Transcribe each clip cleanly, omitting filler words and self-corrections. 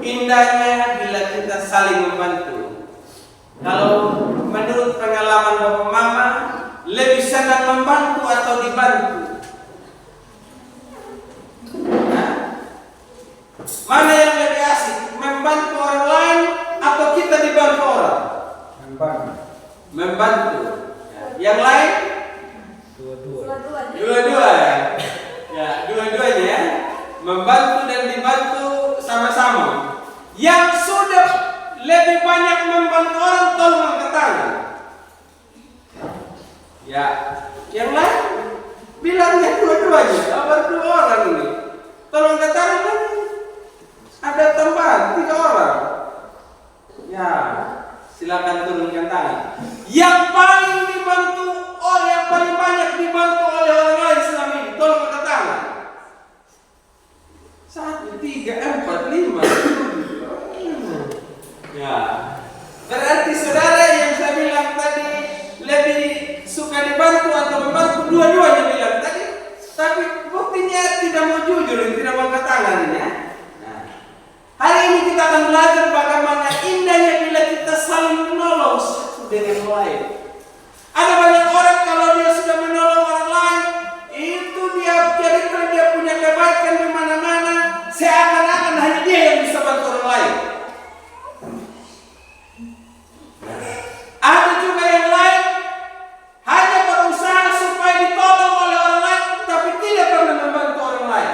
indahnya bila kita saling membantu. Kalau menurut pengalaman Bapak Mama, lebih senang membantu atau dibantu? Nah, mana yang lebih asik? Membantu orang lain atau kita dibantu orang? Membantu. Yang lain? Dua-dua ya. Ya, dua-duanya ya. Membantu dan dibantu sama-sama. Yang sudah lebih banyak membantu orang, tolong angkat tangan. Ya, yang lain bilangnya dua-duanya. Bantu orang ini. Tolong angkat tangan kan? Ada tambahan 3 orang. Ya, silakan turunkan tangan. Yang paling dibantu orang, yang paling banyak dibantu oleh orang lain selama ini, tolong angkat tangan. 1, 3, 4, 5. Ya, berarti saudara yang saya bilang tadi lebih suka dibantu atau membantu, dua-duanya bilang tadi. Tapi buktinya tidak mau jujur, tidak mau angkat tangan ini ya. Nah, hari ini kita akan belajar bagaimana indahnya bila kita saling menolong satu dengan yang lain. Ada banyak orang kalau dia sudah menolong orang lain, itu dia cerita dia punya kebaikan di mana-mana, seakan-akan hanya dia yang bisa bantu orang lain. Ada juga yang lain hanya berusaha supaya ditolong oleh orang lain, tapi tidak pernah membantu orang lain.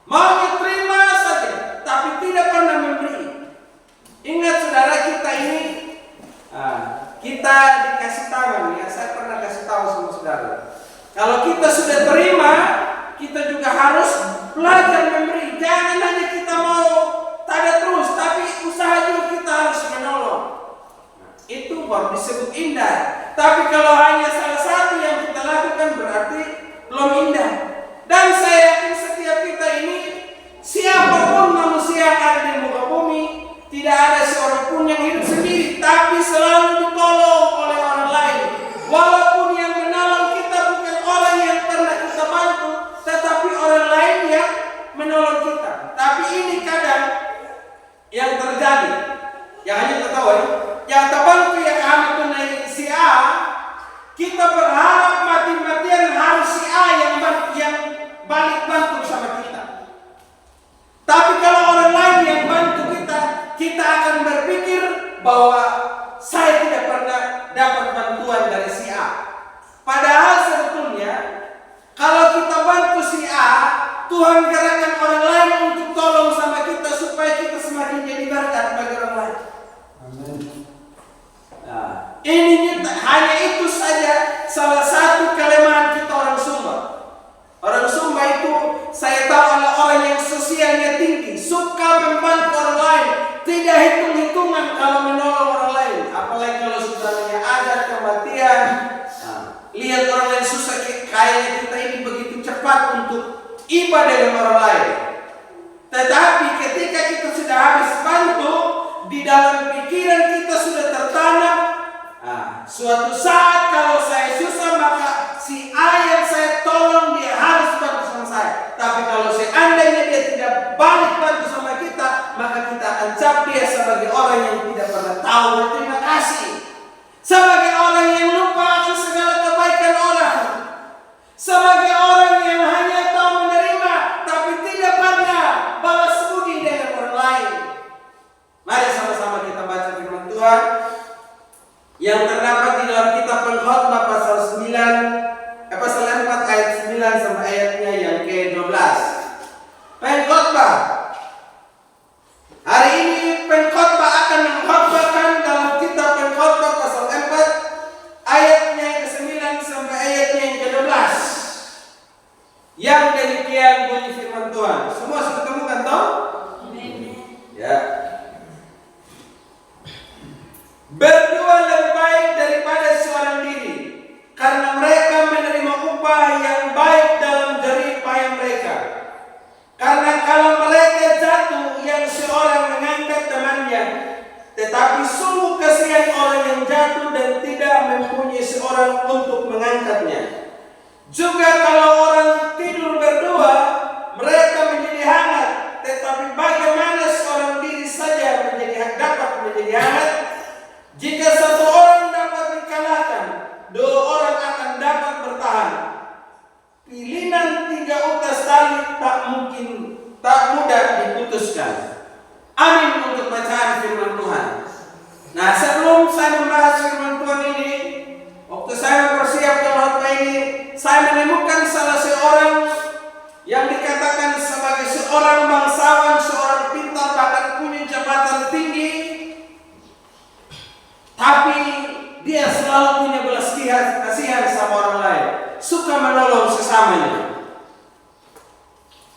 Maunya terima saja, tapi tidak pernah memberi. Ingat saudara, kita ini kita dikasih tangan ya. Saya pernah kasih tahu sama saudara, kalau kita sudah terima, kita juga harus belajar memberi. Jangan hanya kita mau tada terus, tapi usaha juga kita harus menolong. Itu baru disebut indah. Tapi kalau hanya salah satu yang kita lakukan, berarti belum indah. Dan saya yakin setiap kita ini, siapapun manusia yang ada di muka bumi, tidak ada seorang pun yang hidup sendiri, tapi selalu ditolong oleh orang lain. Walaupun yang menolong kita bukan orang yang pernah kita bantu, tetapi orang lain yang menolong kita. Tapi ini kadang yang terjadi, yang hanya tertawa ya. Yang terbantu yang kami tunai si A, kita berharap mati-matian harus si A yang balik bantu sama kita. Tapi kalau orang lain yang bantu kita, kita akan berpikir bahwa saya tidak pernah dapat bantuan dari si A. Padahal sebetulnya kalau kita bantu si A, Tuhan gerakkan orang lain untuk tolong sama kita supaya kita semakin jadi berkat bagi orang lain. Amin. Nah, ini hanya itu saja salah satu kelemahan kita orang Sumba. Orang Sumba itu saya tahu adalah orang yang sosialnya tinggi, suka membantu orang lain, tidak hitung-hitungan kalau menolong orang lain. Apalagi kalau saudaranya ada kematian. Nah, lihat orang lain susah, kayaknya kita ini begitu cepat untuk ibadah dengan orang lain. Tetapi ketika kita sudah habis bantu, di dalam pikiran kita sudah tertanam, suatu saat kalau saya susah, maka si A yang saya tolong dia harus bantu sama saya. Tapi kalau seandainya dia tidak balik bantu sama kita, maka kita akan cap dia sebagai orang yang tidak pernah tahu berterima kasih, sebagai orang yang lupa akan segala kebaikan orang, sebagai orang yang hanya tahu menerima tapi tidak pernah balas budi dengan orang lain. Mari sama-sama kita baca firman Tuhan yang terdapat di dalam kitab Pengkhotbah pasal 4 ayat 9 sampai ayatnya yang ke-12. Pengkhotbah. Hari ini pengkhotbah akan mengkhotbahkan dalam kitab Pengkhotbah pasal 4 ayatnya yang ke-9 sampai ayatnya yang ke-12. Yang demikian bunyi firman Tuhan. Semua sudah temukan toh? Ya. Berdua lebih baik daripada seorang diri, karena mereka menerima upah yang baik dalam jerih payah mereka. Karena kalau mereka jatuh, yang seorang mengangkat temannya, tetapi sungguh kasihan orang yang jatuh dan tidak mempunyai seorang untuk mengangkatnya. Juga kalau orang tidur berdua, mereka menjadi hangat, tetapi bagaimana seorang diri sekali. Amin untuk bacaan firman Tuhan. Nah, sebelum saya membahas firman Tuhan ini, waktu saya mempersiapkan khotbah ini, saya menemukan salah seorang yang dikatakan sebagai seorang bangsawan, seorang pintar, bahkan punya jabatan tinggi, tapi dia selalu punya belas kasihan sama orang lain, suka menolong sesamanya.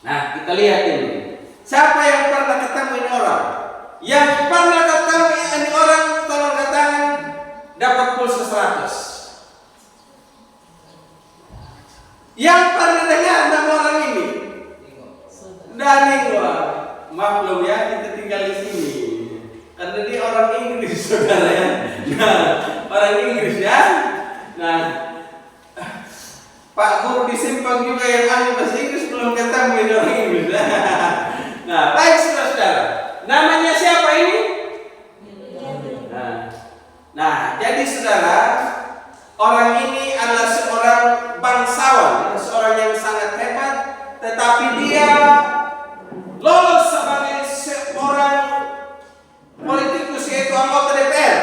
Nah, kita lihat ini. Siapa yang pernah ketemu ini orang? Yang pernah ketemu ini orang, tolong katakan dapat pulsa 100. Yang pernah dengar nama orang ini? Daningo. Maklum ya, kita tinggal di sini. Karena dia orang Inggris, saudara ya. Nah, orang Inggris ya. Nah, Pak Guru di Simpang juga yang ahli bahasa Inggris belum ketemu ini orang Inggris. Nah, baik saudara. Namanya siapa ini? Nah, jadi saudara, orang ini adalah seorang bangsawan, seorang yang sangat hebat, tetapi dia lolos sebagai seorang politikus, yaitu anggota DPR.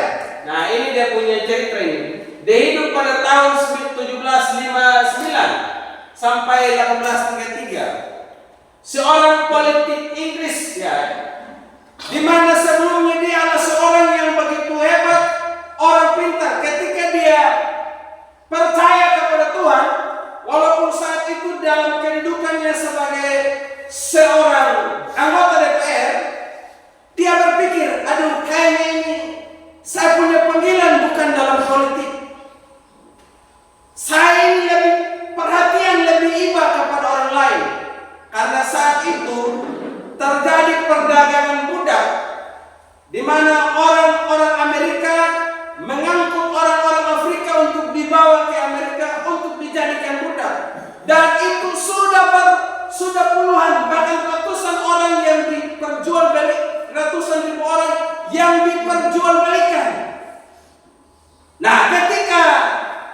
Nah, ini dia punya cerita ini. Dia hidup pada tahun 1759 sampai 1833. Seorang politik Inggris ya, di mana sebelumnya dia adalah seorang yang begitu hebat, orang pintar. Ketika dia percaya kepada Tuhan, walaupun saat itu dalam kehidupannya sebagai seorang anggota DPR, dia berpikir, aduh kayaknya ini saya punya panggilan bukan dalam politik. Saya ini lebih perhatian, lebih iba kepada orang lain. Karena saat itu terjadi perdagangan budak, di mana orang-orang Amerika mengangkut orang-orang Afrika untuk dibawa ke Amerika untuk dijadikan budak. Dan itu sudah puluhan, bahkan ratusan orang yang diperjualbelikan, ratusan ribu orang yang diperjualbelikan. Nah, ketika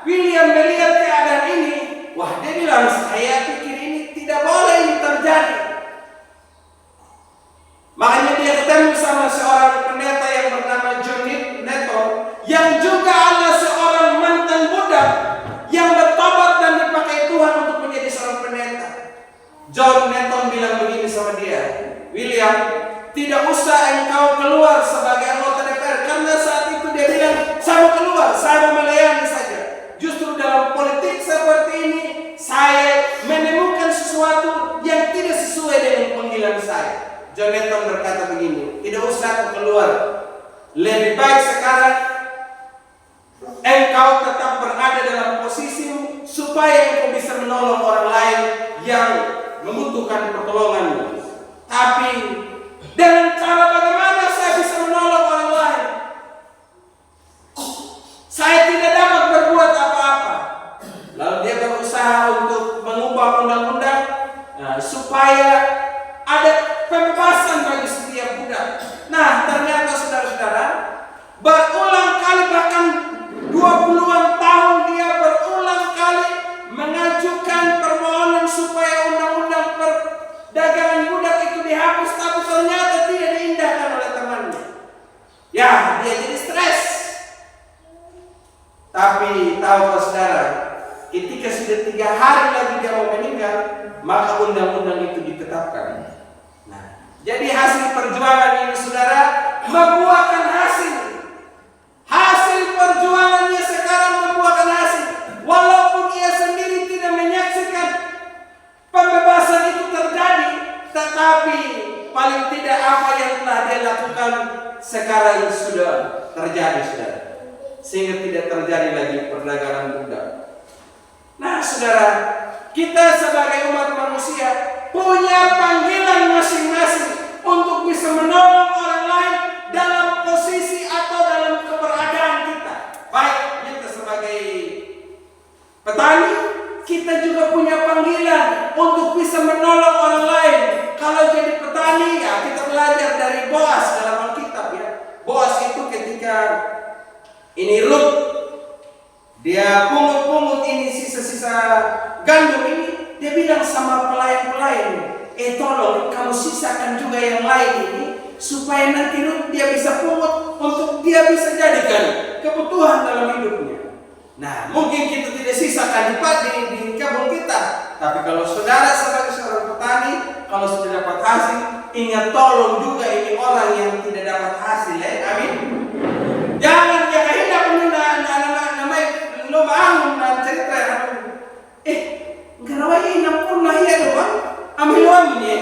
William melihat keadaan ini, wah, dia bilang, saya pikir ini tidak boleh ini terjadi. Makanya dia ketemu sama seorang pendeta yang bernama John Newton, yang juga adalah seorang mantan budak yang bertobat dan dipakai Tuhan untuk menjadi seorang pendeta. John Newton bilang begini sama dia, William, tidak usah engkau keluar sebagai anggota DPR, karena saat itu dia bilang, saya mau keluar, saya mau melayani saja. Justru dalam politik seperti ini, saya menemukan sesuatu yang tidak sesuai dengan panggilan saya. John Newton berkata begini, tidak usah aku keluar. Lebih baik sekarang engkau tetap berada dalam posisimu, supaya engkau bisa menolong orang lain yang membutuhkan pertolonganmu. Tapi dengan cara bagaimana saya bisa menolong orang lain? Saya tidak dapat berbuat apa-apa. Lalu dia berusaha untuk mengubah undang-undang supaya ada pembebasan bagi setiap budak. Nah, ternyata saudara-saudara, berulang kali, bahkan 20-an tahun dia berulang kali mengajukan permohonan supaya undang-undang perdagangan budak itu dihapus, tapi ternyata tidak diindahkan oleh temannya. Ya, dia jadi stres. Tapi tahukah saudara, ketika sudah 3 hari lagi dia mau meninggal, maka undang-undang itu ditetapkan. Nah, jadi hasil perjuangan ini saudara membuahkan hasil. Hasil perjuangannya sekarang membuahkan hasil. Walaupun ia sendiri tidak menyaksikan pembebasan itu terjadi, tetapi paling tidak apa yang telah dia lakukan sekarang sudah terjadi, saudara. Sehingga tidak terjadi lagi perdagangan budak. Nah, saudara, kita sebagai umat manusia punya panggilan masing-masing untuk bisa menolong orang lain dalam posisi atau dalam keberadaan kita. Baik kita sebagai petani, kita juga punya panggilan untuk bisa menolong orang lain. Kalau jadi petani, ya kita belajar dari Boas dalam Alkitab ya. Boas itu ketika ini Rut, dia pungut-pungut ini sisa-sisa gandum ini, dia bilang sama pelayan-pelayan, tolong kamu sisakan juga yang lain ini, supaya nanti dia bisa pungut untuk dia bisa jadikan kebutuhan dalam hidupnya. Nah, mungkin kita tidak sisakan di kebun kita, tapi kalau saudara sebagai seorang petani, kalau sudah dapat hasil, ingat tolong juga ini orang yang tidak dapat hasil, amin. Jangan hendak namanya lomba angin dan cerita ngarawa ini nampun lah ya doang, ambil uangnya.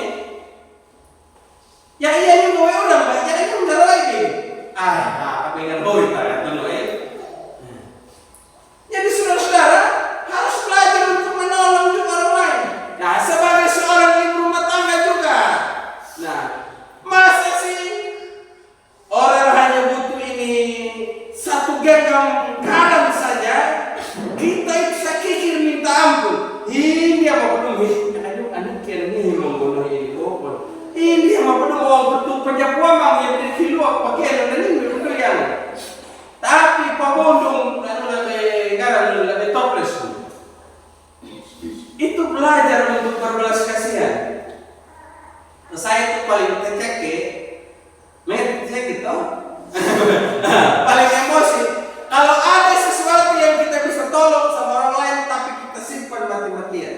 Ya iya juga orang banyak itu ngarawa ini. Apa yang ngarawa itu ya? Jadi saudara-saudara harus belajar untuk menolong juga orang lain. Nah, sebagai seorang ibu rumah tangga juga. Nah, masa sih orang hanya butuh ini satu genggam garam saja, kita bisa kikir minta ampun. Ini yang mau penuh, aduh kini mau bunuh ini bobol. Ini yang mau penuh uang betul penjapuan mau yang dari luar pakai dan ini betul yang. Tapi pabondong lebih toples itu belajar untuk berbelas kasihan. Saya itu paling gitu paling emosi kalau ada sesuatu yang kita bisa tolong sama orang lain tapi kita simpan mati-matian.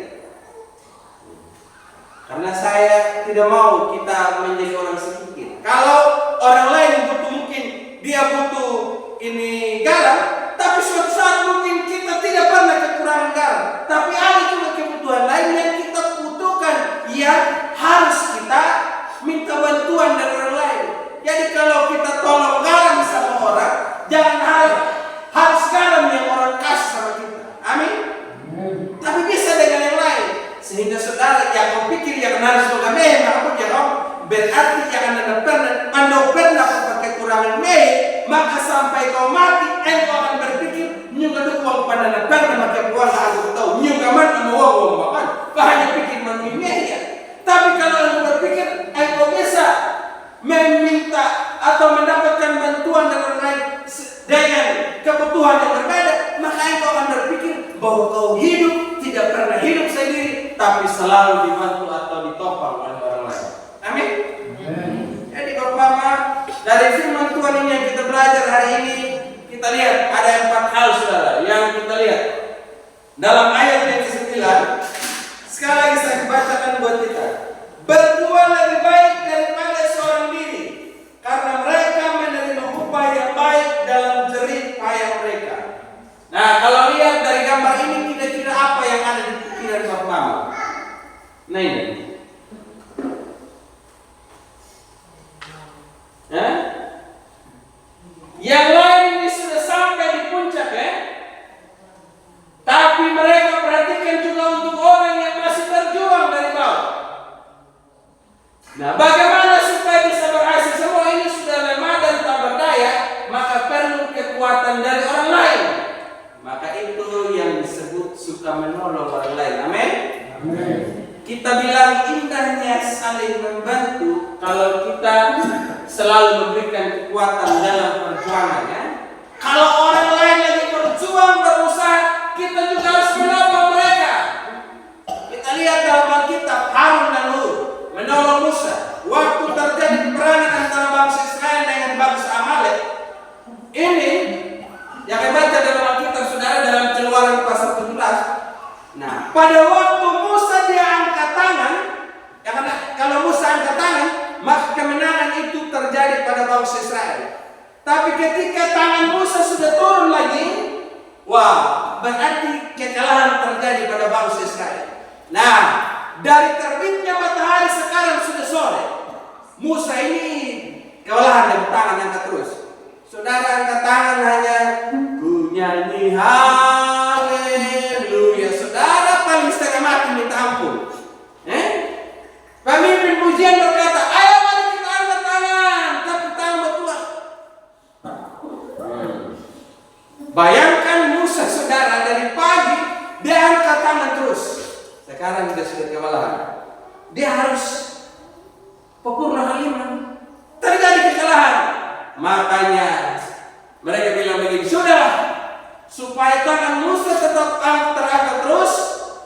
Karena saya tidak mau kita menjadi orang sedikit. Kalau orang lain mungkin dia butuh ini garam, tapi suatu saat mungkin kita tidak pernah kekurangan garam. Tapi ada juga kebutuhan lain yang kita butuhkan, yang harus kita minta bantuan dari orang lain. Jadi kalau kita tolong garam sama orang, jangan harus garam yang orang kasih sama kita. Amin. Tapi bisa dengan yang lain. Sehingga saudara yang kau pikir yang harus mengambil, aku jangan berarti jangan anda pernah pakai kekurangan maka sampai kau mati, engkau akan berpikir nyunga uang pada pernah pakai uang aku tahu nyunga mana mau uang makan, kau hanya pikir ya. Tapi kalau engkau berpikir engkau bisa meminta atau mendapatkan bantuan dari orang lain dengan kebutuhan yang berbeda, maka engkau akan berpikir bahwa kau hidup tidak pernah hidup sendiri, tapi selalu dibantu atau ditopang oleh orang lain. Amin. Jadi Bapak, dari firman Tuhan ini yang kita belajar hari ini, kita lihat ada 4 hal saudara yang kita lihat dalam ayat yang ke-9. Sekali lagi saya bacakan buat kita. Berbuat lebih baik daripada seorang diri, karena mereka menerima upah yang baik dalam jerih payah mereka. Nah, kalau lihat dari gambar ini, kira-kira apa yang ada di pikiran Bapak? Nah ini. Yang lain ini sudah sampai di puncak tapi mereka perhatikan juga untuk orang yang masih berjuang dari bawah. Nah, bagaimana supaya bisa berhasil? Semua ini sudah lemah dan tak berdaya, maka perlu kekuatan dari orang lain. Maka itu yang disebut suka menolong orang lain. Amin. Amin. Kita bilang indahnya saling membantu kalau kita selalu memberikan kekuatan dalam perjuangannya. Kalau orang lain lagi berjuang, berusaha, kita juga harus menolong mereka. Kita lihat dalam Alkitab, Harun dan Hur menolong Musa waktu terjadi peperangan antara bangsa Israel dengan bangsa Amalek. Ini yang kita baca dalam Alkitab saudara dalam Keluaran pasal 17. Nah, pada waktu Musa dia angkat tangan, ya karena kalau Musa angkat tangan, maka kemenangan itu terjadi pada bangsa Israel. Tapi ketika tangan Musa sudah turun lagi, wah, berarti kekalahan terjadi pada bangsa Israel. Nah, dari terbitnya matahari sekarang sudah sore. Musa ini kewalahan dan tangan angkat terus. Saudara angkat tangan hanya ku nyanyi haleluya. Saudara paling setengah mati minta ampun. Pemimpin pujian berkata, ayo mari kita angkat tangan, tapi tangan bertuah. Bayangkan Musa saudara dari pagi dia angkat tangan terus. Sekarang dia sudah kewalahan. Dia harus purna halimah. Terjadi kekalahan. Makanya mereka bilang begini, sudah supaya tangan Musa tetap terangkat terus,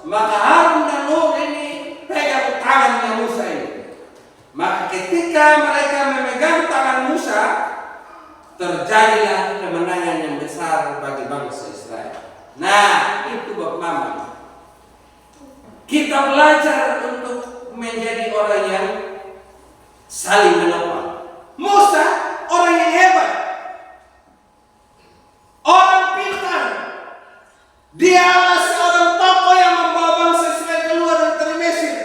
maka Harun dan Hur ini pegang tangannya Musa. terjadilah kemenangan yang besar bagi bangsa Israel. Nah, itu Bapak Mama. Kita belajar untuk menjadi orang yang saling menolong. Musa orang yang hebat, orang pintar. Dia adalah seorang tokoh yang membawa bangsa Israel keluar dari tanah Mesir.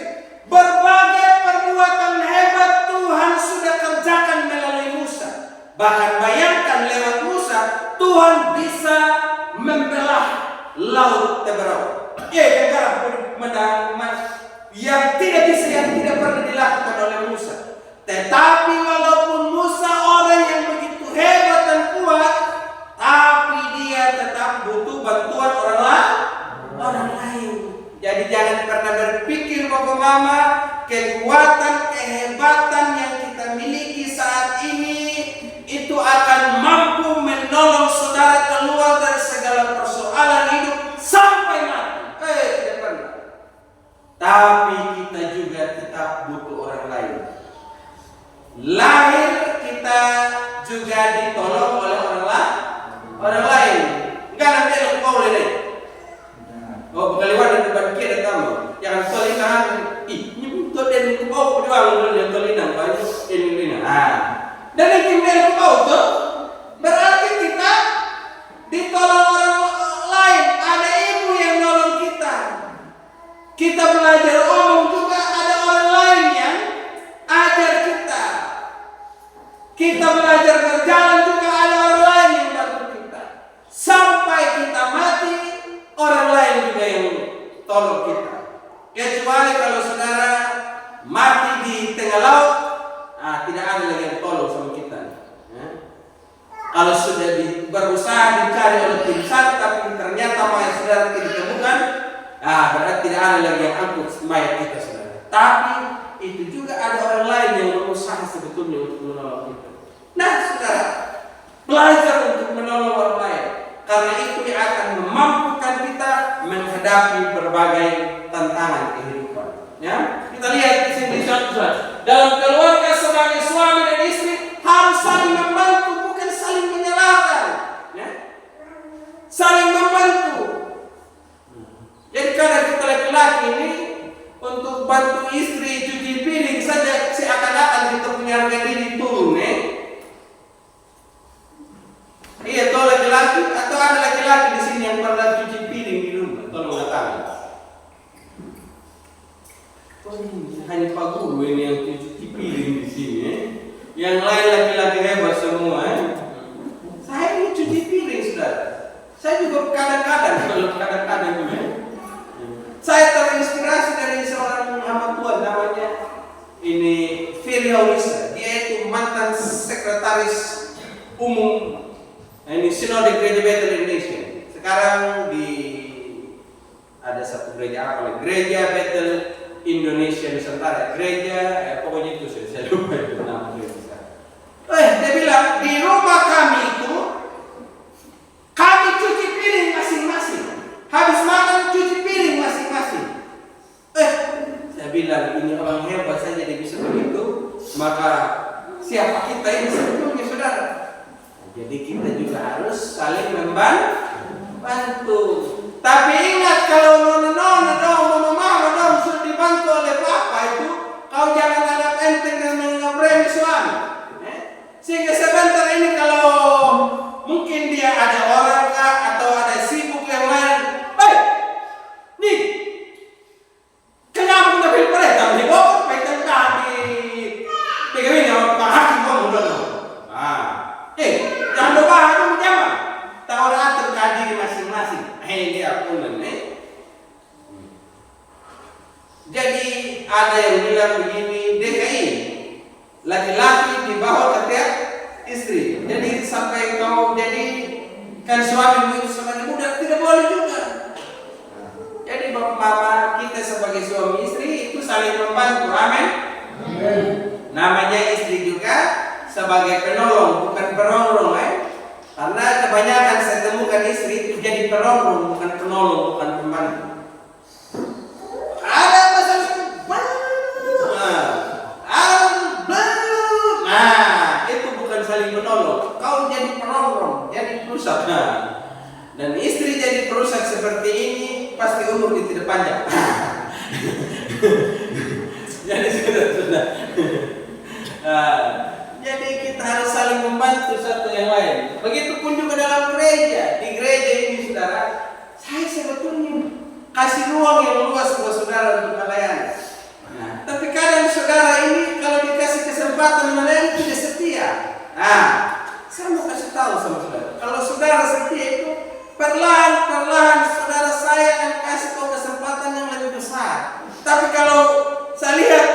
Berbagai perbuatan hebat Tuhan sudah kerjakan melalui Musa. Bahkan bayangkan lewat Musa Tuhan bisa membelah laut Teberau. Negara menang yang tidak pernah dilakukan oleh Musa. Tetapi walaupun Musa orang yang begitu hebat dan kuat, tapi dia tetap butuh bantuan orang lain. Jadi jangan pernah berpikir Bapak Mama, kekuatan, kehebatan yang kita miliki saat ini itu akan mampu menolong saudara keluar dari segala persoalan hidup sampai mati. Tidak pernah. Tapi kita juga tetap butuh orang lain. Lahir kita juga ditolong oleh orang lain. Enggak nanti lu kau lele. Oh, berkaliwan di depan kiri kamu. Jangan tolinan. Ini tuh dan kau berjuang dengan tolinan banyak ini. Dan ini kau tuh berarti kita ditolong orang lain. Ada ibu yang nolong kita. Kita belajar omong juga ada orang lain yang ajar kita. Kita belajar berjalan juga ada orang lain yang bantu kita. Sampai kita mati, orang lain juga yang tolong kita. Kecuali kalau saudara mati di tengah laut, tidak ada lagi yang tolong sama kita. Kalau sudah berusaha dicari oleh tim SAR, tapi ternyata mayat saudara tidak ditemukan, berarti tidak ada lagi yang angkut mayat kita saudara. Tapi itu juga ada orang lain yang berusaha sebetulnya untuk menolong kita. Nah saudara, belajar untuk menolong orang lain, karena itu yang akan memampukan kita menghadapi berbagai tantangan kehidupan. Ya, kita lihat di sini saudara, dalam keluarga sebagai suami dan istri harus saling membantu, bukan saling menyalahkan. Ya, saling membantu. Jadi kadang kita laki-laki ini untuk bantu istri cuci piring saja seakan-akan kita punya harga diri turun, Iya, toh laki-laki atau ada laki-laki di sini yang pernah cuci piring di rumah, tolong datang. Oh, hanya Pak Guru ini yang cuci piring di sini, Yang lain laki-laki hebat semua, Saya ini cuci piring, saudara. Saya juga kadang-kadang juga. Saya terinspirasi dari seorang hamba Tuhan namanya ini Firly Haurisa. Dia itu mantan sekretaris umum ini Sinode Gereja Bethel Indonesia. Sekarang ada satu gereja apa? Gereja Bethel Indonesia Nusantara. Gereja pokoknya itu saya lupa itu nama gereja. Dia bilang di rumah kami itu kami cuci piring masing-masing. Habis makan cuci piring masing-masing. Saya bilang ini orang hebat saja dia bisa begitu. Maka siapa kita ini sebetulnya saudara? Jadi kita juga harus saling membantu. Tapi ingat kalau mama sudah dibantu oleh papa itu, kau jangan anggap enteng dan menganggap remeh suami. Sehingga sebentar ini kalau mungkin dia ada orang kah atau ada sibuk yang lain, nih, kenapa kita pilih mereka? Nih, pegang kaki, pegang ini Pak Hakim kamu dulu. Jangan lupa itu jangan. Tahu atur diri masing-masing. Dia pun Jadi ada yang bilang begini, DKI laki-laki di bawah ketiak istri. Jadi sampai kau jadi kan suami itu semakin muda tidak boleh juga. Jadi bapak mama kita sebagai suami istri itu saling membantu. Amin. Namanya istri juga sebagai penolong bukan perongrong, Karena kebanyakan saya temukan istri itu jadi perongrong bukan penolong bukan pembantu. Ada masalah itu bukan saling saling menolong. Kau jadi perongrong, jadi perusak. Nah, dan istri jadi perusak seperti ini, pasti umur dia tidak panjang. Jadi sudah. Jadi kita harus saling membantu satu yang lain. Begitupun juga dalam gereja. Di gereja ini saudara, saya sebetulnya kasih ruang yang luas buat saudara untuk melayani. Nah, tapi kadang saudara ini kalau dikasih kesempatan melayani tidak setia. Nah, saya mau kasih tahu sama saudara, kalau saudara setia itu perlahan-perlahan saudara saya akan kasih kau kesempatan yang lebih besar. Tapi kalau saya lihat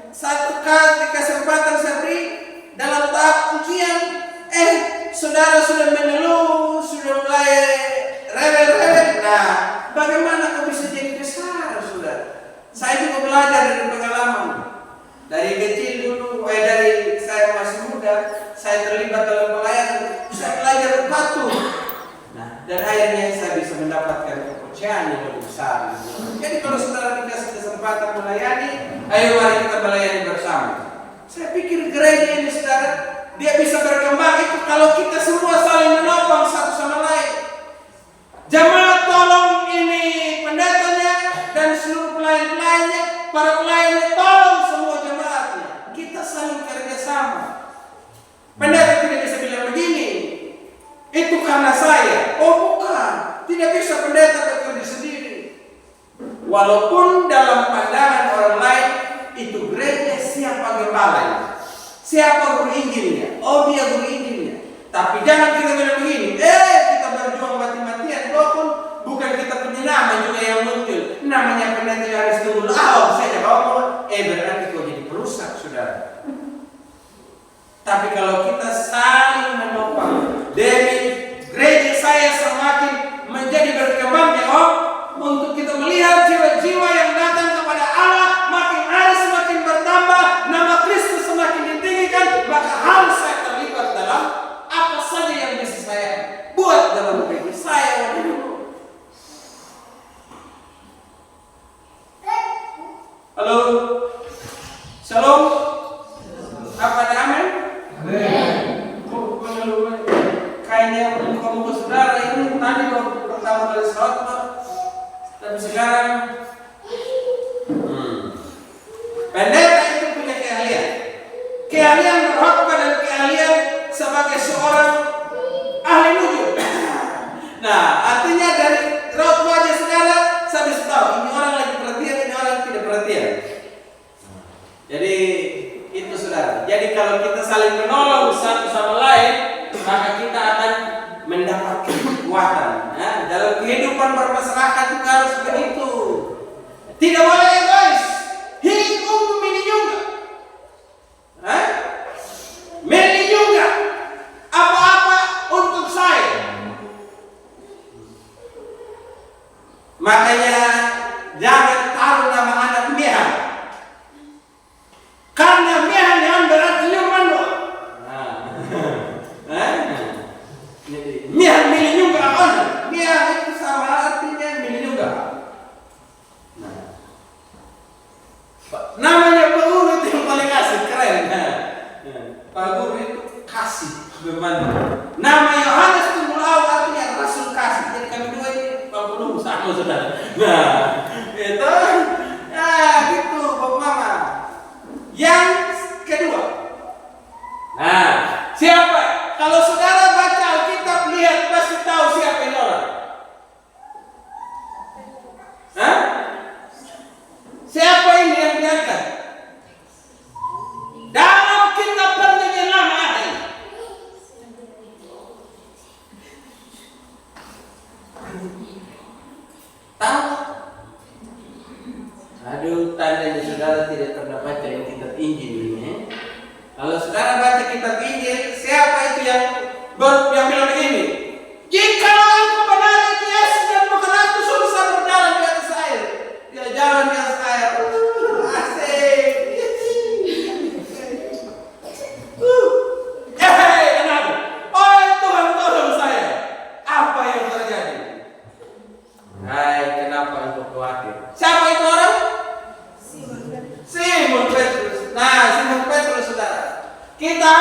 satu kali kesempatan saya beri dalam tahap ujian, saudara sudah mengeluh, sudah mulai rewel-rewel. Nah, bagaimana kau bisa jadi besar, saudara? Saya juga belajar dari pengalaman. Dari kecil dulu, dari saya masih muda, saya terlibat dalam pelayanan. Saya belajar patuh. Nah, dan akhirnya saya bisa mendapatkan kepercayaan yang lebih besar. Jadi kalau saudara dikasih kesempatan melayani, ayo mari kita melayani bersama. Saya pikir gereja ini saudara, dia bisa berkembang itu kalau kita semua saling menopang satu sama lain. Jemaat tolong ini pendetanya dan seluruh pelayan-pelayannya, para pelayannya tolong semua jemaatnya. Kita saling kerjasama. Pendeta tidak bisa bilang begini, itu karena saya. Oh bukan, tidak bisa pendeta bekerja sendiri. Walaupun dalam pandangan orang lain itu gereja siapa gembala, siapa guru Injilnya, oh dia guru Injilnya. Tapi jangan kita bilang begini, kita berjuang mati-matian, walaupun bukan kita punya nama juga yang muncul. Namanya pendeta harus tunggu awal saja bawa berarti kau jadi perusak, saudara. Tapi kalau kita saling menopang, demi gereja saya semakin menjadi berkembang ya Om, untuk kita melihat jiwa-jiwa yang datang kepada Allah makin hari semakin bertambah, nama Kristus semakin ditinggikan, maka harus saya terlibat dalam apa saja yang bisa saya buat dalam gereja saya. Halo, shalom. Apa ada amin? Kayaknya muka-muka saudara ini tadi waktu pertama kali sholat, tapi sekarang pendeta itu punya keahlian berkhotbah dan keahlian sebagai seorang ahli nujum. Nah, artinya dari raut wajah saudara saya bisa tahu ini orang lagi perhatian, ini orang tidak perhatian. Jadi itu saudara. Jadi kalau kita saling menolong satu sama lain, maka kita akan mendapatkan kekuatan. Nah, dalam kehidupan bermasyarakat juga harus begitu. Tidak boleh egois. Hidup mini juga. Mini juga. Apa-apa untuk saya. Makanya jangan taruh nama anak Mihan. Karena Mihan yang berarti luman loh. Mihan milih juga kan? Mihan itu sama artinya milih juga. Namanya Pak Guru itu yang paling asik, keren. Pak Guru itu kasih membantu. Nama Yohanes Tumulaw artinya Rasul kasih. Jadi kami dua ini Pak Guru sama saudara. Nah, itu gitu Bapak Mama. Yang kedua, nah siapa? Kalau saudara baca Alkitab lihat pasti tahu siapa ini orang. Siapa ini yang diangkat? Dalam kitab Perjanjian Lama ada ini. Tahu? Aduh, tandanya saudara tidak pernah baca yang kitab Injil ini. Kalau saudara baca kitab Injil, siapa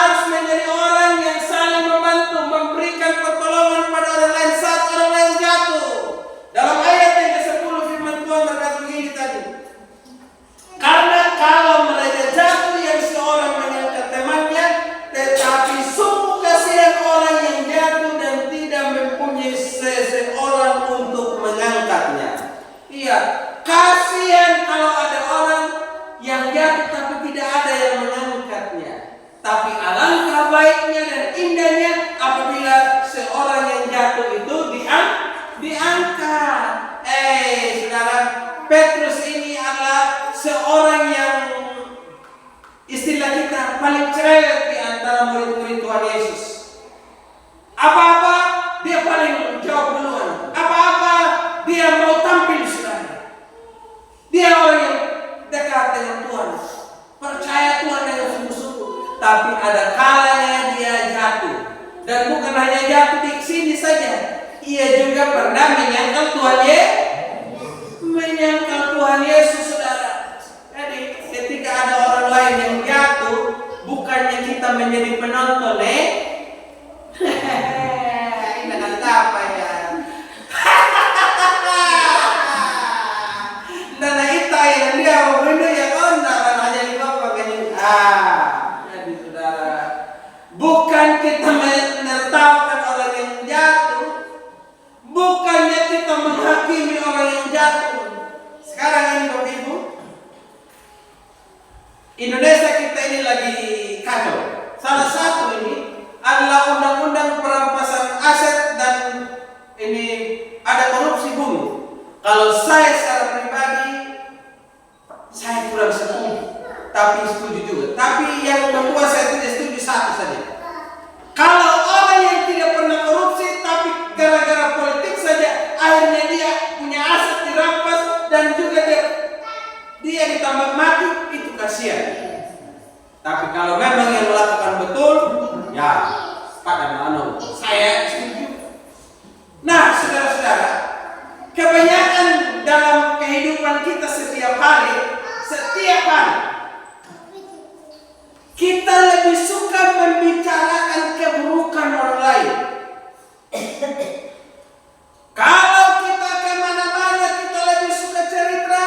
harus menjadi orang yang saling membantu, memberikan pertolongan pada orang lain saat orang lain jatuh. Dalam ayat yang ke-10 firman Tuhan berkata begini tadi. Karena kalau mereka jatuh yang seorang mengangkat temannya, tetapi sungguh kasihan orang yang jatuh dan tidak mempunyai seseorang untuk mengangkatnya. Iya, kasihan kalau ada orang yang jatuh tapi tidak ada yang mengangkatnya. Tapi alangkah baiknya dan indahnya apabila seorang yang jatuh itu diangkat. Saudara, Petrus ini adalah seorang yang istilah kita paling cerewet di antara murid-murid Tuhan Yesus. Apa-apa dia paling jawab duluan. Apa-apa dia mau tampil, saudara. Dia orang yang dekat dengan Tuhan, percaya Tuhan dengan sungguh-sungguh. Tapi ada kalanya dia jatuh, dan bukan hanya jatuh di sini saja, ia juga pernah menyangkal Tuhan Yesus, saudara. Jadi ketika ada orang lain yang jatuh, bukannya kita menjadi penonton, ini kata apa ya? Nana ita yang dia mau bunuh ya onda aja di bapak ini. Jadi saudara, bukan kita menertawakan orang yang jatuh, bukannya kita menghakimi orang yang jatuh. Sekarang ini Bapak Ibu, Indonesia kita ini lagi kacau. Salah satu ini adalah undang-undang perampasan aset dan ini ada korupsi bumi. Kalau saya secara pribadi, saya kurang setuju, tapi setuju juga. Tapi yang membuat saya tidak setuju satu saja. Kalau orang yang tidak pernah korupsi, tapi gara-gara politik saja, akhirnya dia punya aset dirampas dan juga dia ditambah mati, itu kasihan. Tapi kalau memang yang melakukan betul, ya pada mana saya setuju. Nah, saudara-saudara, kebanyakan dalam kehidupan kita setiap hari, kita lebih suka membicarakan keburukan orang lain. Kalau kita kemana-mana, kita lebih suka cerita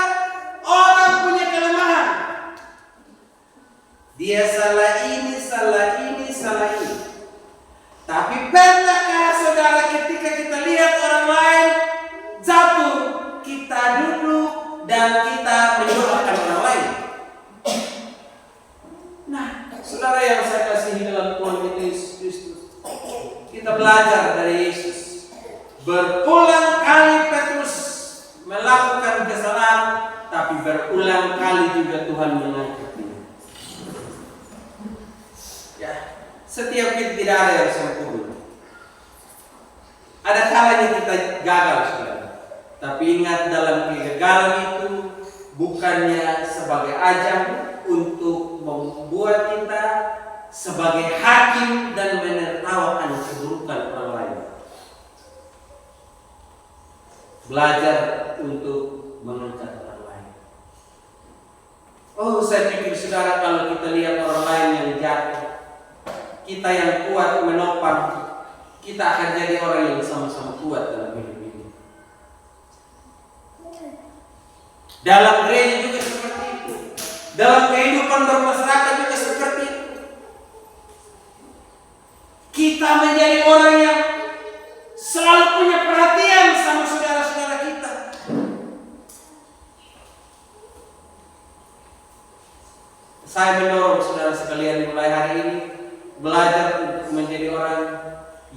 orang punya kelemahan. Dia salah ini, salah ini, salah ini. Tapi pernahkah saudara ketika kita lihat orang lain jatuh, kita duduk dan kita mendoakan orang lain? Nah, saudara yang saya kasihi dalam Tuhan kita Yesus Kristus, kita belajar dari Yesus. Berulang kali Petrus melakukan kesalahan, tapi berulang kali juga Tuhan mengangkatnya. Ya, setiap kita tidak ada yang sempurna. Ada kalanya kita gagal, saudara. Tapi ingat, dalam kegagalan itu bukannya sebagai ajang untuk membuat kita sebagai hakim dan menertawakan keburukan orang lain. Belajar untuk mengangkat orang lain. Oh, saya pikir saudara, kalau kita lihat orang lain yang jatuh, kita yang kuat menopang, kita akan jadi orang yang sama-sama kuat dalam hidup ini. Dalam gereja juga seperti itu. Dalam kehidupan bermasyarakat juga seperti itu. Kita menjadi orang yang selalu punya perhatian sama saudara-saudara kita. Saya mendorong saudara sekalian mulai hari ini belajar untuk menjadi orang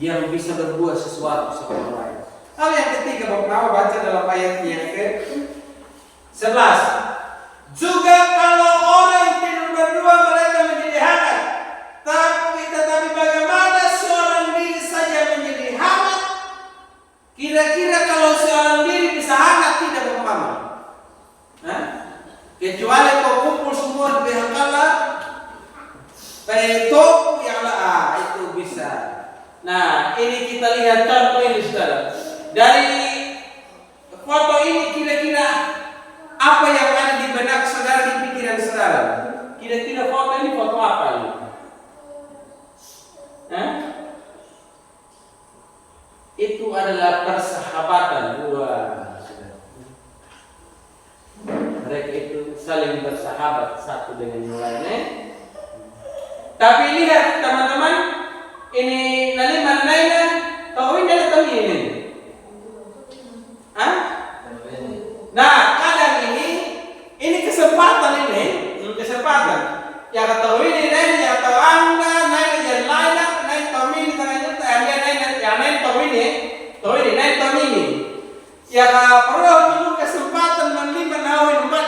yang bisa berbuat sesuatu sama orang lain. Hal yang ketiga, Bapak baca dalam ayat yang ke-11. Juga kalau orang tidur berdua, mereka menjadi hangat. Tetapi bagaimana seorang diri saja menjadi hangat? Kira-kira kalau seorang diri bisa hangat tidak, Bapak? Kecuali kau kumpul semua di Bengkala, itu yang itu bisa. Nah, ini kita lihat contoh ini, saudara. Dari foto ini kira-kira apa yang ada di benak saudara, di pikiran saudara? Kira-kira foto ini foto apa ini? Hah? Itu adalah persahabatan. Wah, mereka itu saling bersahabat satu dengan yang lainnya. Tapi lihat teman-teman, ini nanti mana tahu ini ada tahu ini. Hah? Nah, kadang ini kesempatan kesempatan. Ya ketahui ini ya tahu Anda, yang lain, tahu ini tangannya, tahu ini. Ya perlu dulu kesempatan menerima nawin empat.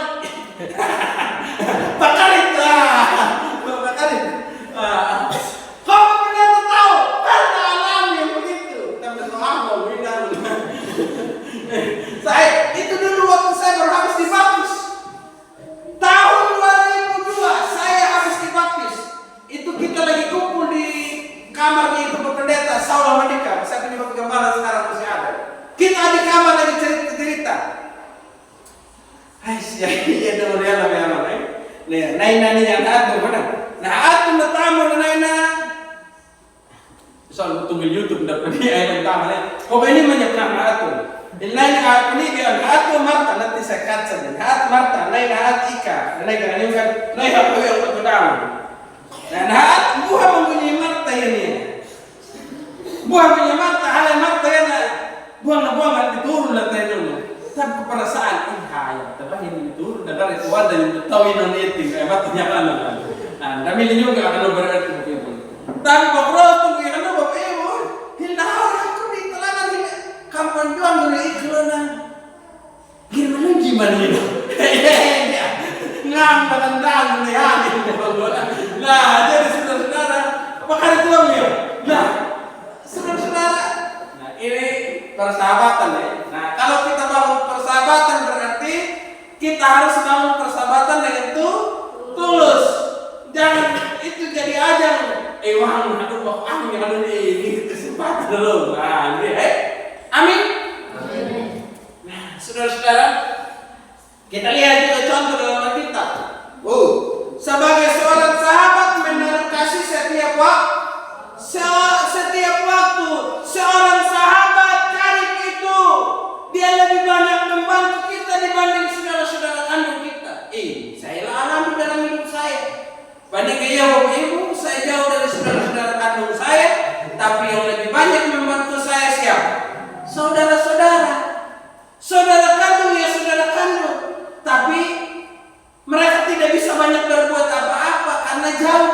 Bakarit bakarit. Kau ternyata tahu karena alami yang begitu. Tapi Tuhan mau bilang. Saya itu dulu waktu saya baru habis dibaptis. Tahun 2002 saya habis dibaptis. Itu kita lagi kumpul di kamarnya itu pendeta Saul Mandika. Saya punya gembala sekarang masih ada. Kita di kamar lagi cerita. Hai siapa ya dulu dia lah memang. Nih, nani yang ada mana? Nah, aku tamu nana. Soal tunggu YouTube dapat dia yang tamu. Kok ini menyebutkan aku? Lain aku ni dia aku Marta nanti saya kaca. Hat Marta, lain hat Ika, lain kan ini kan lain aku yang bertamu. Dan hat buah mempunyai Marta ini. Buah punya Marta, halai Marta yana. Buang nanti turun lah dulu. Tapi perasaan ini kaya, tapi ini turun dan itu ada yang tahu ini itu, matanya kan. Nah, kami ini juga akan berarti begitu. Tapi bapak tunggu yang bapak ibu, hilda aku di telangan ini kampung juang dulu iklan. Gimana ini? Ngam dan nih hari. Nah, jadi saudara-saudara, apa kali tuang ya? Nah, saudara-saudara, nah ini persahabatan ya. Nah, kalau kita bangun persahabatan berarti kita harus bangun persahabatan dengan tulus. Jangan itu jadi ajang. Wah, aduh, aduh ini kesempatan dulu. Nah, ini, amin. Nah, saudara-saudara, kita lihat juga contoh dalam Alkitab. Sebagai seorang sahabat menaruh kasih setiap waktu, seorang sahabat karib itu dia lebih banyak membantu kita dibanding saudara-saudara kandung kita. Saya alami dalam hidup saya. Banding ke Bapak Ibu, saya jauh dari saudara-saudara kandung saya, tapi yang lebih banyak membantu saya siapa? Saudara-saudara, saudara kandung ya saudara kandung, tapi mereka tidak bisa banyak berbuat apa-apa karena jauh.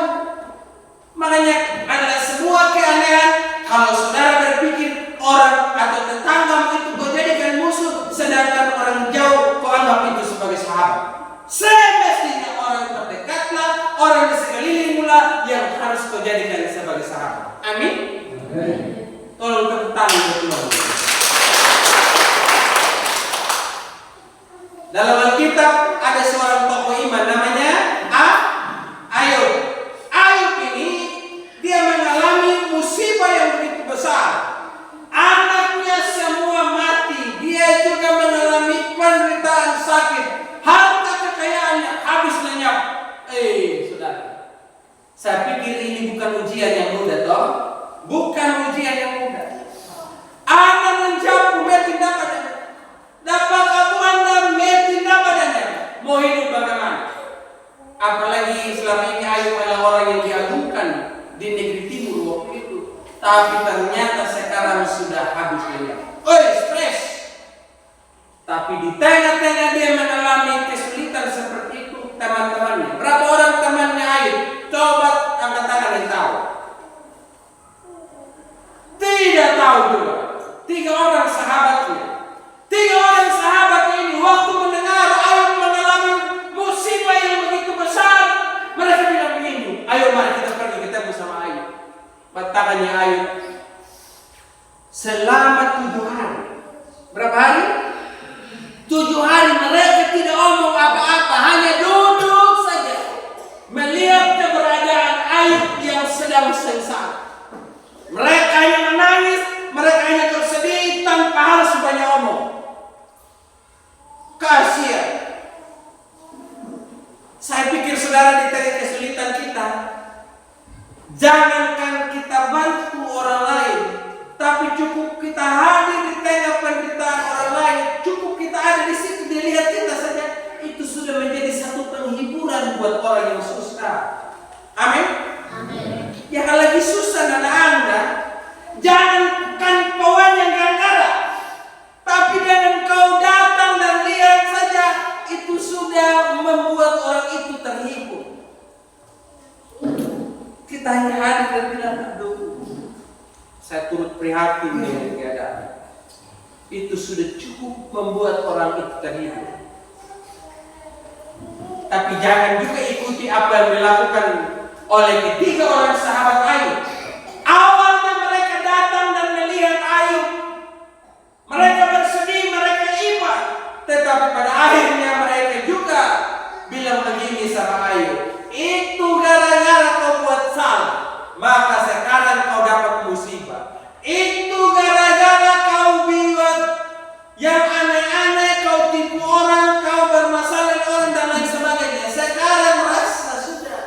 Makanya adalah sebuah keanehan kalau saudara berpikir orang atau tetangga itu kau jadikan musuh, sedangkan orang jauh kau anggap itu sebagai sahabat. Semestinya orang terdekatlah, orang di sekelilingmu lah yang harus kau jadikan sebagai sahabat. Amin. Tolong tepuk tangan untuk Tuhan. Dalam Alkitab ada seorang tokoh iman namanya Ayub. Ayub ini dia mengalami musibah yang begitu besar. Anaknya semua mati. Dia juga mengalami penderitaan sakit. Harta kekayaannya habis lenyap. Saudara, saya pikir ini bukan ujian yang mudah toh. Bukan ujian yang mudah. Anda menjawab mati dapat. Dapat apa Anda mati dapat. Mau hidup bagaimana? Apalagi selama ini Ayub adalah orang yang diagungkan di negeri timur waktu itu. Tapi ternyata sekarang sudah habis lenyap. Stres. Tapi di tengah-tengah dia mengalami kesulitan seperti itu teman-temannya. Berapa orang temannya Ayub? Coba angkat tangan yang tahu. Tidak tahu juga. 3 orang sahabatnya. 3 orang sahabat ini waktu mendengar Ayub mengalami musibah yang begitu besar, mereka bilang begini, ayo mari kita pergi ketemu sama Ayub. Katakannya Ayub, selama 7 hari. Berapa hari? 7 hari mereka tidak omong apa-apa, hanya duduk saja melihat keberadaan Ayub yang sedang sengsara. Mereka hanya menangis, mereka hanya tersedih tanpa harus banyak omong. Kasihan. Saya pikir saudara di tengah kesulitan kita, jangankan kita banyak kita hadir di tengah penderitaan orang lain, cukup kita ada di situ, dilihat kita saja, itu sudah menjadi satu penghiburan buat orang yang susah. Amin. Amin. Ya kalau lagi susah nana Anda, jangankan kawan yang gara-gara, tapi dengan kau datang dan lihat saja, itu sudah membuat orang itu terhibur. Kita hanya hadir dan bilang, aduh, saya turut prihatin dengan keadaan. Itu sudah cukup membuat orang itu terhibur. Tapi jangan juga ikuti apa yang dilakukan oleh ketiga orang sahabat Ayub. Awalnya mereka datang dan melihat Ayub, mereka bersedih, mereka iba, tetapi pada akhirnya mereka juga bilang begini sama Ayub, itu gara-gara kau buat salah, maka sekarang kau dapat musibah. Itu gara-gara kau buat yang aneh-aneh, kau tipu orang, kau bermasalah dengan orang dan lain sebagainya. Sekarang merasa sudah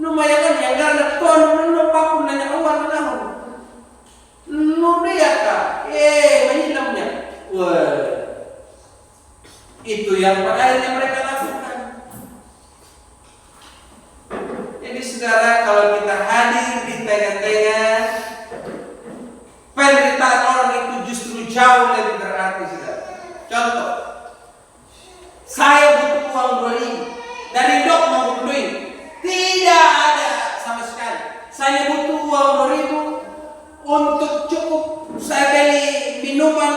lumayan kan yang gara ton apapun nanya uang tahun. Lu lihat kah? Menyilamnya. Wah. Itu yang pada akhirnya mereka lakukan. Jadi saudara, kalau kita hadir di tengah-tengah penderitaan orang itu justru jauh lebih berarti, saudara. Contoh, saya butuh uang 2.000 dari dok mau duit, tidak ada sama sekali. Saya butuh uang 2.000 untuk cukup saya beli minuman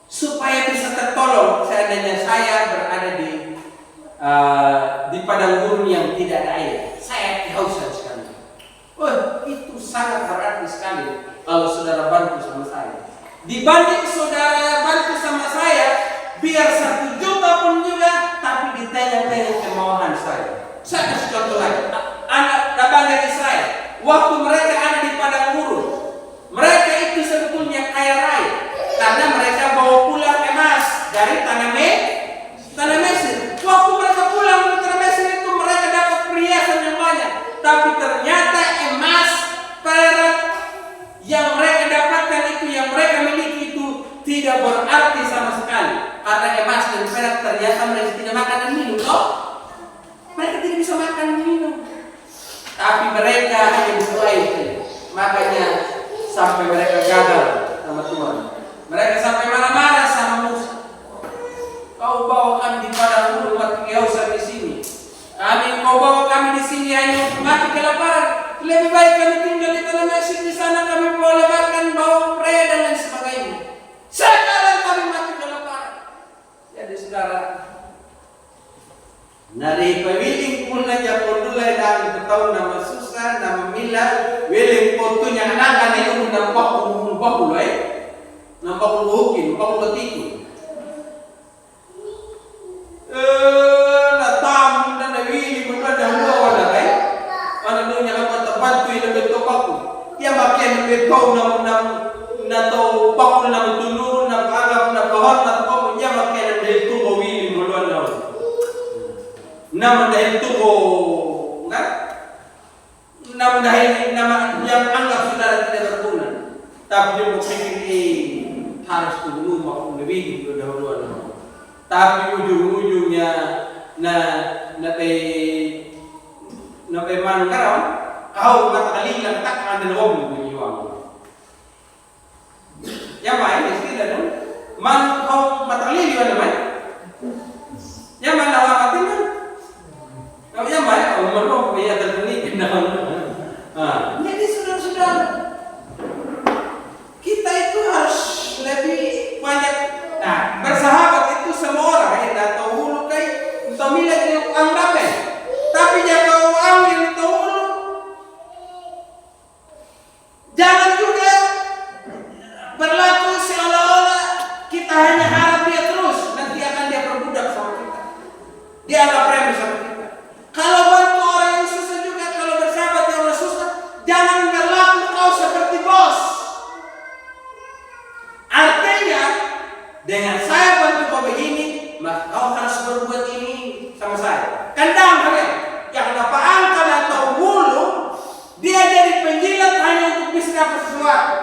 supaya bisa tertolong seandainya saya berada di padang gurun yang tidak ada air. Saya kehausan sekali. Oh, itu sangat berarti sekali kalau saudara bantu sama saya. Dibanding saudara bantu sama saya, biar 1 juta pun juga, tapi di tengah-tengah kemauan saya. Saya kasih contoh lagi. Anak Bangsa Israel, waktu mereka ada di padang gurun, mereka itu sebetulnya kaya raya karena mereka bawa pulang emas dari tanah Mesir. Waktu mereka pulang dari tanah Mesir itu mereka dapat perhiasan yang banyak, tapi ternyata emas, perak yang mereka dapatkan itu, yang mereka miliki itu tidak berarti sama sekali. Karena emas dan perak ternyata mereka tidak makan dan minum. Mereka tidak bisa makan dan minum, tapi mereka hanya butuh air. Makanya sampai mereka gagal sama Tuhan. Mereka sampai marah-marah sama Musa. Kau bawa kami di padang gurun mati kehausan di sini. Kau bawa kami di sini hanya untuk mati kelaparan. Lebih baik kami tinggal di tanah Mesir, di sana kami boleh makan bawang prea dan lain sebagainya. Sekarang kami mati kelaparan. Jadi saudara, dari pewiling pun aja pondulai dan bertahun nama susah, nama mila, wiling potunya anak itu nampak puluh nampak puluhin, nampak puluh tamu dan wiling berada dua wadah mana dunia apa tempat tu yang betul paku, dia makin betul na to paku na tunur na agak na bahar na paku dia makin dari tu wiling berada nama dari tu enggak, nama dari nama yang anggap saudara tidak berguna, tapi dia berpikir harus tunggu maupun lebih dahulu. Tapi ujung-ujungnya nape mangkaram kau mata kali lang tak ada lom bunyi wang. Ya mai mesti dah dong. Man kau mata kali di mana mai? Ya mana wakatin kan? Kau ya mai kau merok biar terpenuhi kenal. Jadi saudara-saudara, kita itu harus lebih banyak bersahabat itu semua orang yang tahu hulu kai untuk milik ang dapat. Tapi jika kau ambil itu hulu, jangan juga berlaku seolah-olah kita hanya harap dia terus, nanti akan dia berbudak sama kita. Dia anggap remeh sama kita. Kalau bantu orang yang susah juga, kalau bersahabat yang orang susah, jangan berlaku kau seperti bos. Artinya, dengan saya bantu kau begini, maka kau harus berbuat ini sama saya. Kandang kalian, yang apa angkat atau bulu, dia jadi penjilat hanya untuk bisa dapat sesuatu.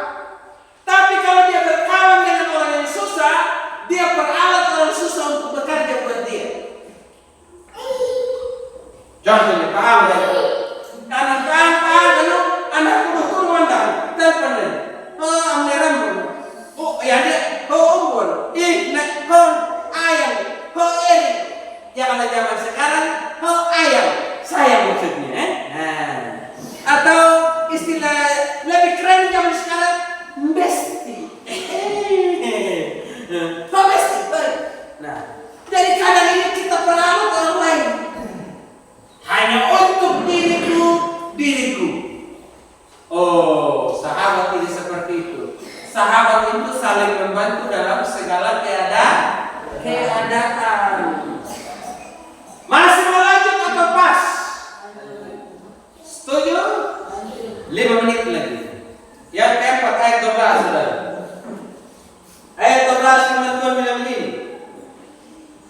Oh, sahabat ini seperti itu. Sahabat itu saling membantu dalam segala keadaan. Masih mau lanjut atau pas? Setuju? 5 menit lagi. Yang keempat ayat 12, saudara. Ayat 12 teman-teman bilang begini.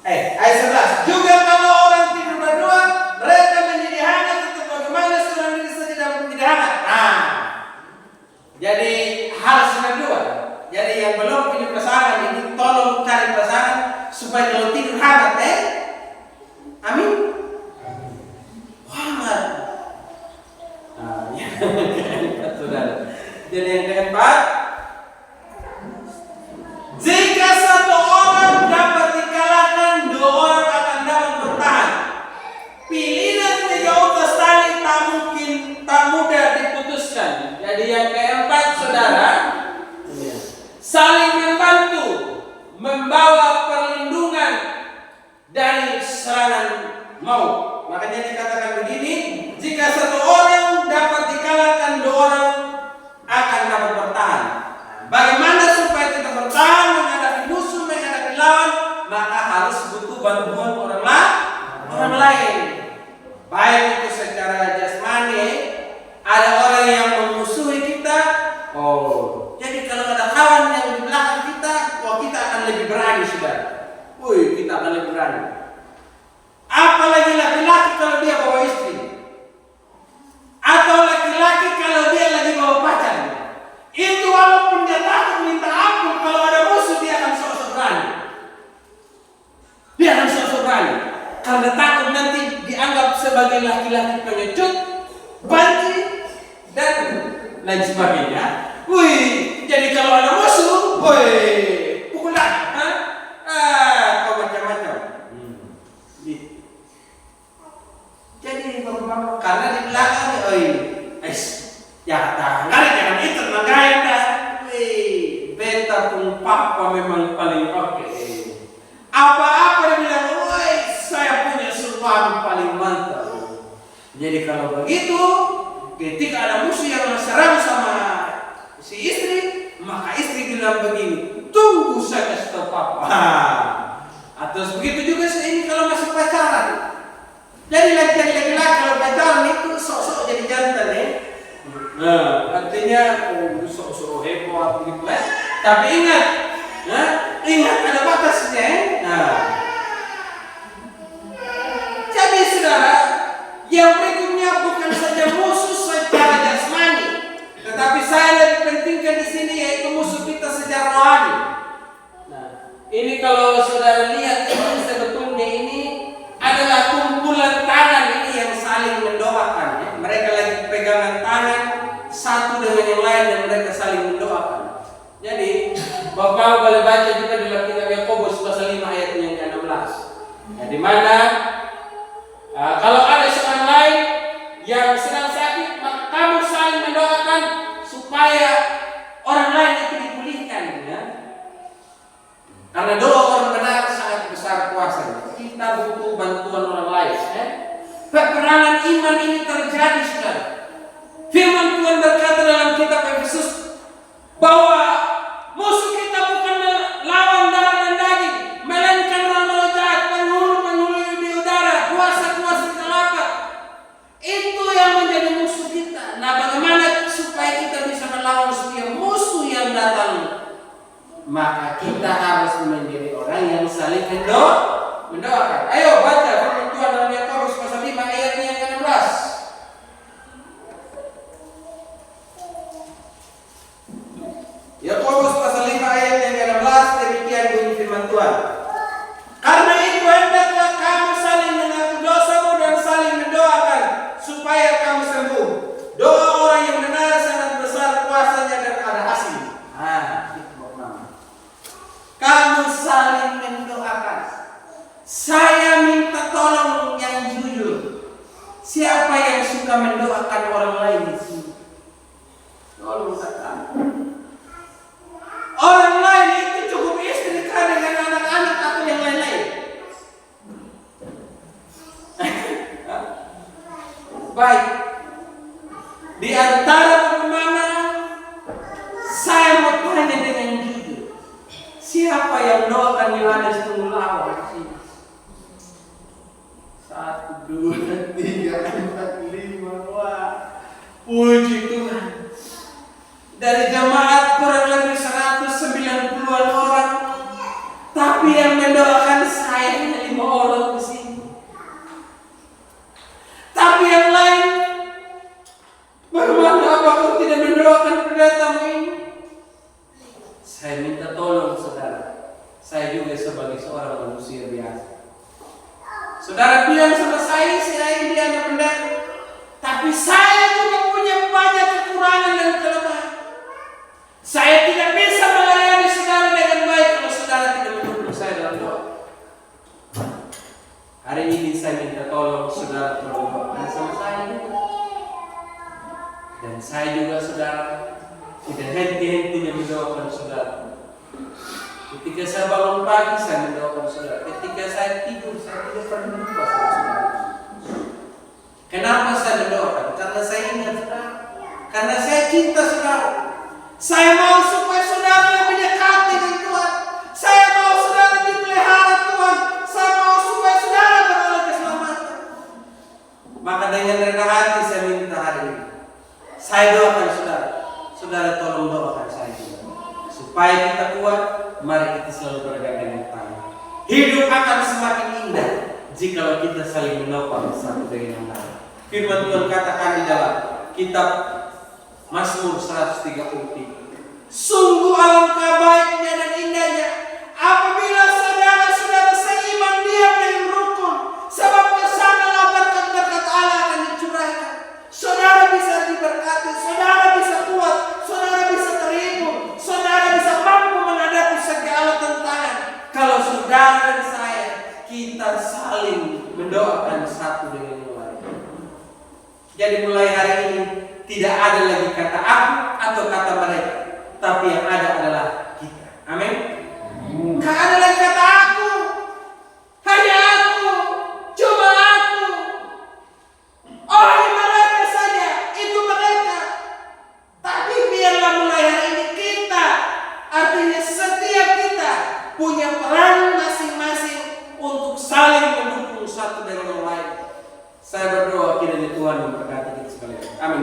Ayat 11. Juga kalau orang tidur berdua, mereka menjadi hangat tetap bagaimana seorang diri saja dapat menjadi hangat. Jadi harus berdua. Jadi yang belum punya pasangan ini tolong cari pasangan supaya kalau tidur hangat, amin. Hangat. Yang keempat, saudara. Jadi yang keempat, jika satu orang dapat dikalahkan, 2 orang akan dapat bertahan. Pilihan 3 utas tali tak mudah diputuskan. Jadi yang keempat, saudara, saling membantu, membawa perlindungan dari serangan maut. Makanya dikatakan begini, jika satu orang dapat dikalahkan, 2 orang akan dapat bertahan. Bagaimana supaya kita bertahan menghadapi musuh, menghadapi lawan? Maka harus butuh bantuan orang lain. Baik itu secara jasmani, ada orang yang memusuhi kita. Jadi kalau ada kawan yang di belakang kita, kita akan lebih berani, saudara. Kita akan lebih berani. Apalagi laki-laki kalau dia bawa istri, atau laki-laki kalau dia lagi bawa pacar. Itu walaupun dia takut minta ampun, kalau ada musuh dia akan sok-sok berani. Dia akan sok-sok berani karena takut nanti dianggap sebagai laki-laki pengecut, banci, dan lain sebagainya. Jadi kalau ada musuh, pukul dah. Kau macam-macam. Jadi bapak-bapak, karena di belakang, jangan itu maganda. Beta pun papa memang paling oke. Apa-apa dia bilang, saya punya suami paling mantap. Jadi kalau begitu, ketika ada musuh yang serang sama si istri, maka istri bilang begini, tunggu saya kasih tahu papa. Atau begitu juga ini kalau masih pacaran. Jadi laki-laki kalau pacaran itu sok-sok jadi jantan, artinya sok-sok heboh begitu lah. Tapi ingat ada batasnya. Jadi saudara, yang berikutnya bukan saja musuh secara jasmani, tetapi saya lebih pentingkan di sini yaitu musuh kita secara rohani. Ini kalau saudara lihat ini sebetulnya ini adalah kumpulan tangan ini yang saling mendoakan. Mereka lagi pegangan tangan satu dengan yang lain dan mereka saling mendoakan. Jadi Bapak boleh baca juga dalam kitab Yakobus pasal 5 ayat yang ke-16. Di mana kalau ada seorang lain yang sedang sakit, maka kamu saling mendoakan supaya orang lain itu dipulihkan. Karena doa orang benar sangat besar kuasanya. Kita butuh bantuan orang lain. Peperangan iman ini terjadi, saudara. Firman Tuhan berkata dalam kitab Efesus bahwa musuh kita bukan lawan darah dan daging, melainkan roh-roh jahat, penghulu-penghulu di udara, kuasa-kuasa gelap. Itu yang menjadi musuh kita. Nah, bagaimana supaya kita bisa melawan setiap musuh yang datang? Maka kita harus menjadi orang yang saling mendoakan. Ayo baca firman Tuhan dalam Yakobus pasal 5 ayatnya yang ke-16. Yakobus pasal 5 ayat yang ke-16, demikian bunyi firman Tuhan. Karena itu hendaklah kamu saling mengaku dosamu dan saling mendoakan supaya kamu sembuh. Doa orang yang benar sangat besar kuasanya dan ada hasil. Kamu saling mendoakan. Saya minta tolong yang jujur. Siapa yang suka mendoakan orang lain di sini? Tolong katakan. Orang lain itu cukup istri dengan anak-anak atau yang lain-lain. Baik. Di antara Tuhan. Dari jemaat kurang lebih 190-an orang, tapi yang mendoakan saya hanya 5 orang di sini. Tapi yang lain, bagaimana apakah tidak mendoakan pendetamu ini? Saya minta tolong saudara. Saya juga sebagai seorang manusia biasa. Saudara bilang sama saya ini anak pendeta. Tapi saya juga punya banyak kekurangan dan kelemahan. Saya tidak bisa melayani saudara dengan baik kalau saudara tidak mendukung saya dalam doa. Hari ini saya minta tolong saudara tolong doakan sama saya juga. Dan saya juga saudara tidak henti-hentinya mendoakan saudara. Ketika saya bangun pagi saya mendoakan saudara. Ketika saya tidur saya tidak pernah lupa sama saudara. Kenapa saya mendoakan? Karena saya ingat saudara. Karena saya cinta saudara. Saya mau supaya saudara lebih dekat dengan Tuhan. Saya mau saudara dipelihara Tuhan. Saya mau supaya saudara beroleh keselamatan. Maka dengan rendah hati saya minta hari ini. Saya doakan saudara. Saudara tolong doakan saya juga. Supaya kita kuat, mari kita selalu bergandengan tangan. Hidup akan semakin indah jika kita saling menopang satu dengan yang lain. Firman Tuhan katakan di dalam kitab Mazmur 133. Sungguh alangkah baiknya dan indahnya apabila saudara-saudara seiman diam dengan rukun, sebab kesanalah berkat-berkat Allah akan dicurahkan. Saudara bisa diberkati, saudara bisa kuat, saudara bisa terhibur, saudara bisa mampu menghadapi segala tantangan. Kalau saudara dan saya, kita saling mendoakan satu dengan yang lain. Jadi mulai hari ini tidak ada lagi kata aku atau kata mereka, tapi yang ada adalah kita. Amin. Tidak ada lagi kata aku, hanya aku, cuma aku. Oh, ini mereka saja, itu mereka. Tapi biarlah mulai hari ini kita, artinya setiap kita punya peran masing-masing untuk saling mendukung satu dengan yang lain. Saya berdoa kiranya Tuhan memberkati kita sekalian. Amin.